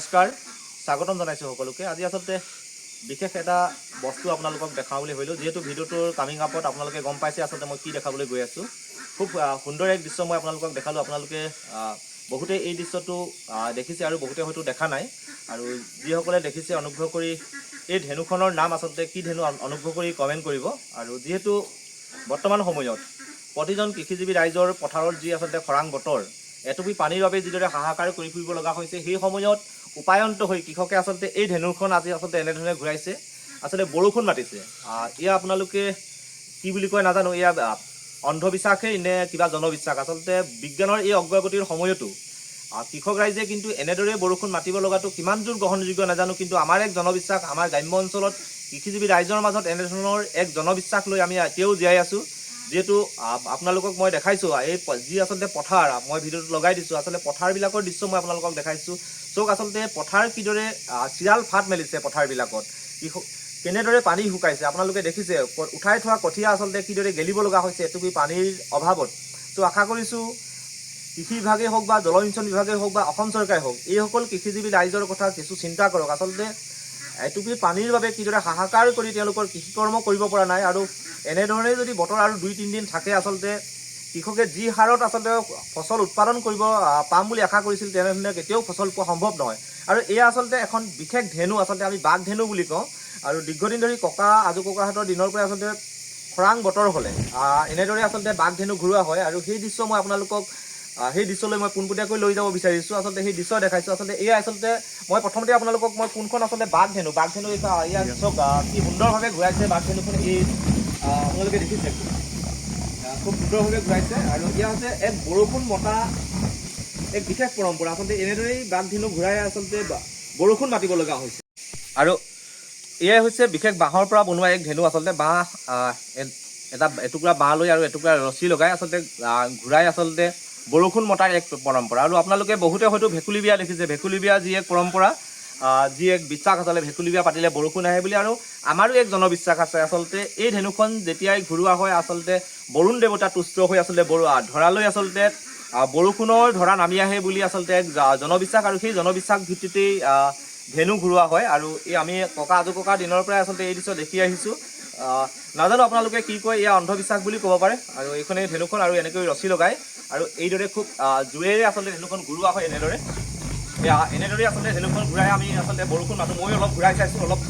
নমস্কাৰ স্বাগতম জনাইছোঁ সকলোকে। আজি আচলতে বিশেষ এটা বস্তু আপোনালোকক দেখাওঁ বুলি ভাবিলোঁ। যিহেতু ভিডিঅ'টোৰ কামিং আপত আপোনালোকে গম পাইছে আচলতে মই কি দেখাবলৈ গৈ আছোঁ। খুব সুন্দৰ এক দৃশ্য মই আপোনালোকক দেখালোঁ। আপোনালোকে বহুতে এই দৃশ্যটো দেখিছে আৰু বহুতে হয়তো দেখা নাই। আৰু যিসকলে দেখিছে অনুগ্ৰহ কৰি এই ধেনুখনৰ নাম আচলতে কি ধেনু অনুগ্ৰহ কৰি কমেণ্ট কৰিব। আৰু যিহেতু বৰ্তমান সময়ত প্ৰতিজন কৃষিজীৱী ৰাইজৰ পথাৰত যি আচলতে খৰাং বতৰ, এটুপি পানীৰ বাবে যিদৰে হাহাকাৰ কৰি ফুৰিব লগা হৈছে, সেই সময়ত উপায়ন্ত হৈ কৃষকে আচলতে এই ধেনুখন আজি আচলতে এনেধৰণে ঘূৰাইছে। আচলতে বৰষুণ মাতিছে। এয়া আপোনালোকে কি বুলি কয় নাজানো, এয়া অন্ধবিশ্বাসেই নে কিবা জনবিশ্বাস। আচলতে বিজ্ঞানৰ এই অগ্ৰগতিৰ সময়তো কৃষক ৰাইজে কিন্তু এনেদৰে বৰষুণ মাতিব লগাটো কিমান দূৰ গ্ৰহণযোগ্য নাজানো, কিন্তু আমাৰ এক জনবিশ্বাস, আমাৰ গ্ৰাম্য অঞ্চলত কৃষিজীৱী ৰাইজৰ মাজত এনেধৰণৰ এক জনবিশ্বাস লৈ আমি এতিয়াও জীয়াই আছোঁ। যিহেতু আপোনালোকক মই দেখাইছোঁ এই যি আচলতে পথাৰ, মই ভিডিঅ'টো লগাই দিছোঁ। আচলতে পথাৰবিলাকৰ দৃশ্য মই আপোনালোকক দেখাইছোঁ। চৌক আচলতে পথাৰ কিদৰে চিৰাল ফাট মেলিছে, পথাৰবিলাকত কেনেদৰে পানী শুকাইছে আপোনালোকে দেখিছে। উঠাই থোৱা কঠীয়া আচলতে কিদৰে গেলিব লগা হৈছে এটুপি পানীৰ অভাৱত। ত' আশা কৰিছোঁ কৃষি বিভাগেই হওক বা জলসিঞ্চন বিভাগেই হওক বা অসম চৰকাৰেই হওক, এইসকল কৃষিজীৱী ৰাইজৰ কথা কিছু চিন্তা কৰক। আচলতে এটুপি পানীৰ বাবে কিদৰে হাহাকাৰ কৰি তেওঁলোকৰ কৃষিকৰ্ম কৰিব পৰা নাই। আৰু এনেধৰণে যদি বতৰ আৰু 2-3 দিন থাকে, আচলতে কৃষকে যি হাৰত আচলতে ফচল উৎপাদন কৰিব পাম বুলি আশা কৰিছিল, তেনেধৰণে কেতিয়াও ফচল পোৱা সম্ভৱ নহয়। আৰু এয়া আচলতে এখন বিশেষ ধেনু, আচলতে আমি বাঘ ধেনু বুলি কওঁ। আৰু দীৰ্ঘদিন ধৰি আজু ককাহঁতৰ দিনৰ পৰাই আচলতে খৰাং বতৰ হ'লে এনেদৰে আচলতে বাঘ ধেনু ঘূৰোৱা হয়। আৰু সেই দৃশ্য মই আপোনালোকক সেই দৃশ্যলৈ মই পোনপটীয়াকৈ লৈ যাব বিচাৰিছোঁ। আচলতে সেই দৃশ্য দেখাইছোঁ। আচলতে এয়া আচলতে মই প্ৰথমতে আপোনালোকক মই কোনখন আচলতে বাঘ ধেনু এয়া চাওক কি সুন্দৰভাৱে ঘূৰাইছে বাঘ ধেনুখন। এই আপোনালোকে দেখিছে খুব সুন্দৰভাৱে ঘূৰাইছে। আৰু এয়া হৈছে এক বৰষুণ মতা এক বিশেষ পৰম্পৰা। আচলতে এনেদৰেই বাঘ ধেনু ঘূৰাই আচলতে বৰষুণ মাতিব লগা হৈছে। আৰু এয়াই হৈছে বিশেষ বাঁহৰ পৰা বনোৱা এক ধেনু। আচলতে বাঁহ এটুকুৰা বাঁহ লৈ আৰু এটুকুৰা ৰছী লগাই আচলতে ঘূৰাই আচলতে বৰষুণ মতাৰ এক পৰম্পৰা। আৰু আপোনালোকে বহুতে হয়তো ভেকুলী বিয়া দেখিছে। ভেকুলী বিয়া যি এক পৰম্পৰা, যি এক বিশ্বাস, আচলতে ভেকুলী বিয়া পাতিলে বৰষুণ আহে বুলি। আৰু আমাৰো এক জনবিশ্বাস আছে। আচলতে এই ধেনুখন যেতিয়াই ঘূৰোৱা হয়, আচলতে বৰুণ দেৱতা তুষ্ট হৈ আচলতে ধৰালৈ আচলতে বৰষুণৰ ধৰা নামি আহে বুলি আচলতে এক জনবিশ্বাস। আৰু সেই জনবিশ্বাস ভিত্তিতেই ধেনু ঘূৰোৱা হয়। আৰু এই আমি আজু ককাৰ দিনৰ পৰাই আচলতে এই দৃশ্য দেখি আহিছোঁ। নাজানো আপোনালোকে কি কয়, এয়া অন্ধবিশ্বাস বুলি ক'ব পাৰে। আৰু এইখনেই ধেনুখন, আৰু এনেকৈ ৰছী লগাই আৰু এইদৰে খুব জোৰেৰে আচলতে ধেনুখন ঘূৰোৱা হয়। এনেদৰে আচলতে ধেনুখন ঘূৰাই আমি আচলতে বৰষুণ মাতোঁ। ময়ো অলপ ঘূৰাই চাইছোঁ, অলপ